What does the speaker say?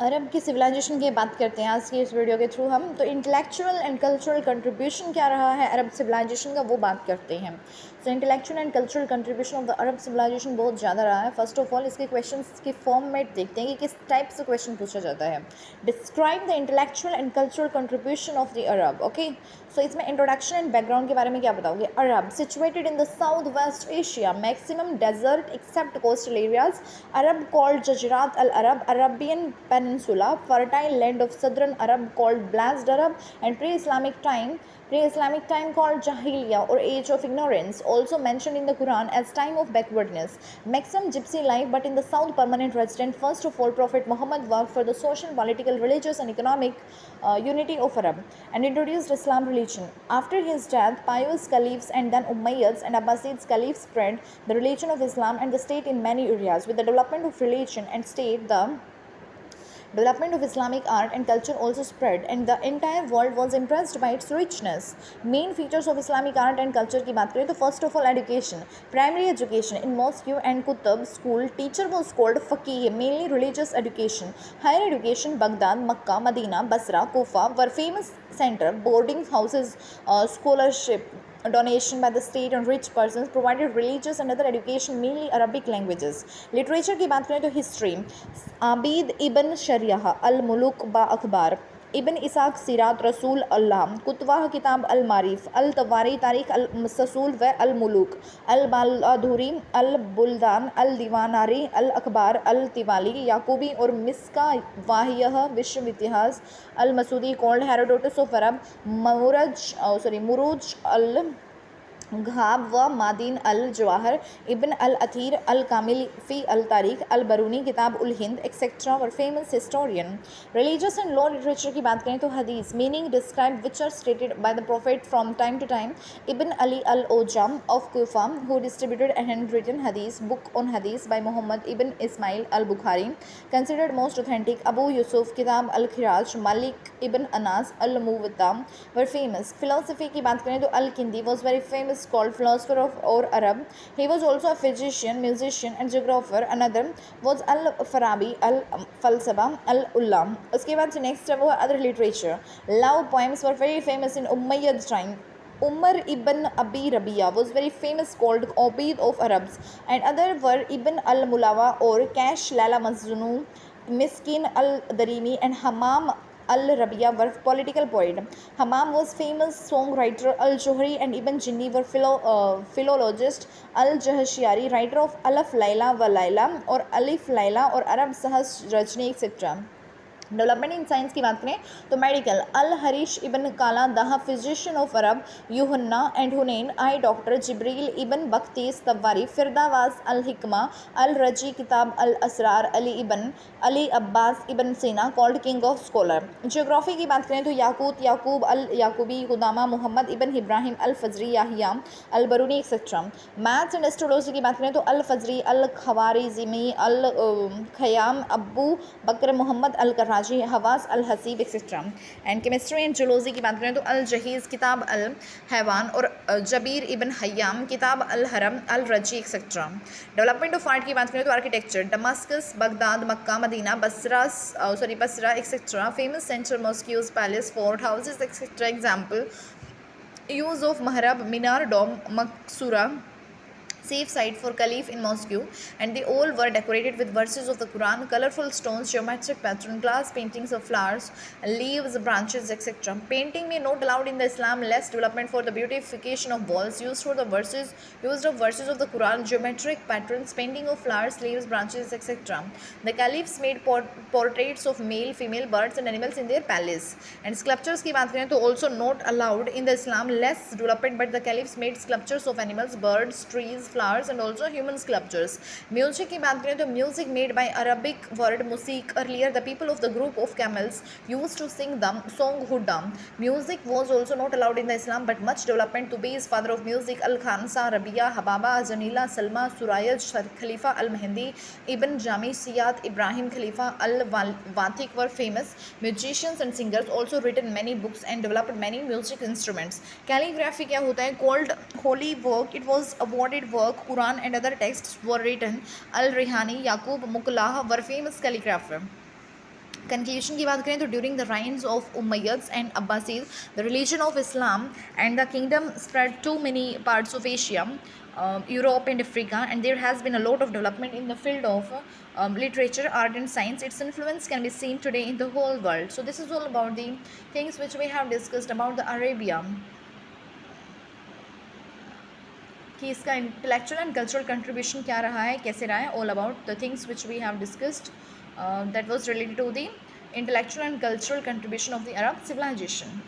अरब की सिविलाइजेशन की बात करते हैं आज की इस वीडियो के थ्रू हम। तो इंटेलेक्चुअल एंड कल्चरल कंट्रीब्यूशन क्या रहा है अरब सिविलाइजेशन का, वो बात करते हैं। So intellectual and cultural contribution of the Arab civilization बहुत ज़्यादा रहा है। फर्स्ट ऑफ ऑल इसके क्वेश्चंस के फॉर्मेट देखते हैं कि किस टाइप से क्वेश्चन पूछा जाता है। Describe the intellectual and cultural contribution of the Arab. Okay, so इसमें इंट्रोडक्शन एंड बैकग्राउंड के बारे में क्या बताओगे। Arab situated in the south west Asia, maximum desert except coastal areas. Arab called Jazirat al-Arab, Arabian Peninsula, fertile land of southern Arab called Blessed Arab, and pre-Islamic time called Jahiliyyah or age of ignorance, also mentioned in the Quran as time of backwardness. Maximum gypsy life, but in the south permanent resident. First of all, Prophet Muhammad worked for the social, political, religious, and economic unity of Arab and introduced Islam religion. After his death, pious caliphs and then Umayyads and Abbasids caliphs spread the religion of Islam and the state in many areas. With the development of religion and state, the development of Islamic art and culture also spread, and the entire world was impressed by its richness. Main features of Islamic art and culture की बात करें तो first of all education, primary education in mosque and kutub school. Teacher was called faqih, mainly religious education. Higher education, Baghdad, Makkah, Medina, Basra, Kufa were famous center. Boarding houses, scholarship, donation by the state and rich persons provided religious and other education, mainly Arabic languages. Literature की बात करें तो history, Abid इबन शरियाह अल मुलुक बा अखबार, इबन Isaac सिरात रसूल अल्लाह, कुतवाह किताब अल मारिफ, अल तवारी तारीख अल मससूल व अल मुलुक, अल बालाधुरी अल बुल्दान, अल दीवानारी अल अखबार, अल तिवाली याकूबी और मिसका वाहियह विश्व इतिहास, अल Masoodi called Herodotus of Arab, मुरूज अल घाब व मादीन अल जवाहर, इब्न अल अथीर अल कामिल फ़ी अल तारीख, al Biruni Kitab ul Hind etcetera very famous historian. Religious and law literature की बात करें तो Hadith, meaning describe which are stated by the prophet from time to time. Ibn Ali al Ojam of Kufa who distributed hand written Hadith book on Hadith by Muhammad ibn Ismail al Bukhari considered most authentic. Abu Yusuf Kitab al खिराज, मालिक इब्न अनास अल मुवत्ता वर famous. Philosophy की बात करें तो al Kindi was very famous, called philosopher of or Arab. He was also a physician, musician and geographer. Another was Al-Farabi, Al-Falsafa, Al-Ullah. उसके बाद से next है वो other literature. Love poems were very famous in Umayyad time. Umar ibn Abi Rabia was very famous, called Obid of Arabs, and other were Ibn al-Mulawa or Kash Lala Mazunu, Miskin al-Darimi and Hammam al-Rabia were political poet. Hammam was famous songwriter. Al-Johri and Ibn Jinni were philologist. Al-Jahashiyari writer of Alaf Laila wa Laila or Alif Laila or Arab Sahas Rajni etc. Development in science की बात करें तो medical, अल हरीश इबन काला दहा physician of Arab, यूहन्ना and हुनैन I doctor, जिब्रील इबन बख्तीस तवारी, फिरदावास अल हिकमा, अल रजी किताब अल असरार, अली इबन Ali Abbas ibn Sina called king of scholar. Geography की बात करें तो Yaqut Yaqub al Yaqubi, Qudama Muhammad ibn Ibrahim al Fazari, Yahya al Biruni etcetera. Maths and astrology की बात करें तो al Fazari al Khwarizmi al Khayyam Abu Bakr Muhammad al Karra Hawas al Hasib etcetera. And chemistry and zoology की बात करें तो अल जहीज़ किताब अल हैवान और जबीर इबन हयाम किताब अल हरम अल रजी एक्सेट्रा. डेवलपमेंट ऑफ आर्ट की बात करें तो architecture, Damascus, Baghdad, Mecca, Medina, Basra etcetera. Famous centre, mosques, palace, fort houses etcetera. Example, use of mihrab, minar, dome, maqsura, safe site for caliph in Moscow, and they all were decorated with verses of the Quran, colorful stones, geometric pattern, glass paintings of flowers, leaves, branches, etc. Painting may not allowed in the Islam, less development for the beautification of walls, used of verses of the Quran, geometric patterns, painting of flowers, leaves, branches, etc. The caliphs made portraits of male, female, birds and animals in their palace. And sculptures की बात करें तो also not allowed in the Islam, less development, but the caliphs made sculptures of animals, birds, trees, flowers and also human sculptures. Music की बात करें तो music made by Arabic word music. Earlier the people of the group of camels used to sing the song Hudda. Music was also not allowed in the Islam, but much development. Tubi is father of music. Al-Khansa, Rabia, Hababa, Janila, Salma, Suraya, Khalifa al-Mahdi, Ibn Jami, Siyad, Ibrahim Khalifa al-Wathiq were famous musicians and singers, also written many books and developed many music instruments. Calligraphy क्या होता है? Called holy work. It was awarded work. Quran and other texts were written. Al-Rihani, Yaqub Muklah were famous calligrapher. Conclusion की बात करें तो during the reigns of Umayyads and Abbasids the religion of Islam and the kingdom spread to many parts of Asia, Europe and Africa, and there has been a lot of development in the field of literature, art and science. Its influence can be seen today in the whole world. So this is all about the things which we have discussed about the Arabia, कि इसका intellectual and cultural contribution क्या रहा है, कैसे रहा है, all about the things which we have discussed that was related to the intellectual and cultural contribution of the Arab civilization.